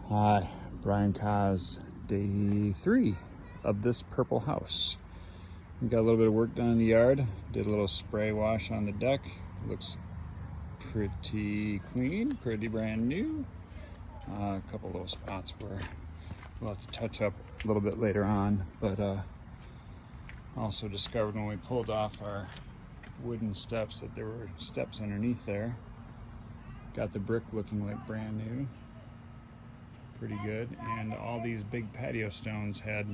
Hi, Brian Kaz, day 3 of this purple house. We got a little bit of work done in the yard. Did a little spray wash on the deck. Looks pretty clean, pretty brand new. A couple little spots where we'll have to touch up a little bit later on, but also discovered when we pulled off our wooden steps that there were steps underneath there. Got the brick looking like brand new. Pretty good, and all these big patio stones had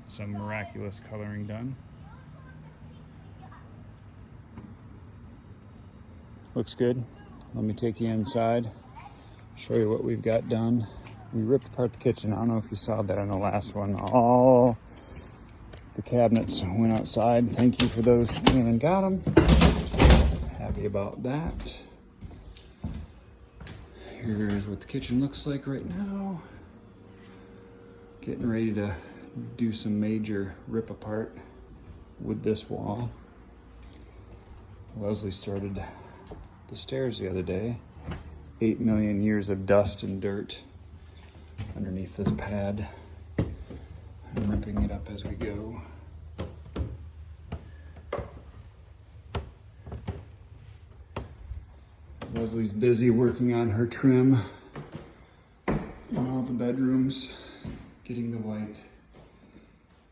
some miraculous coloring done. Looks good. Let me take you inside, show you what we've got done. We ripped apart the kitchen. I don't know if you saw that on the last one. All the cabinets went outside. Thank you for those who came and got them. Happy about that. Here's what the kitchen looks like right now. Getting ready to do some major rip apart with this wall. Leslie started the stairs the other day. 8 million years of dust and dirt underneath this pad. I'm ripping it up as we go. Leslie's busy working on her trim in all the bedrooms, getting the white.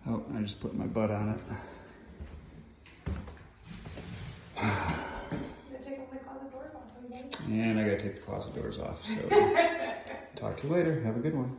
Oh, I just put my butt on it. And I gotta take the closet doors off, so talk to you later. Have a good one.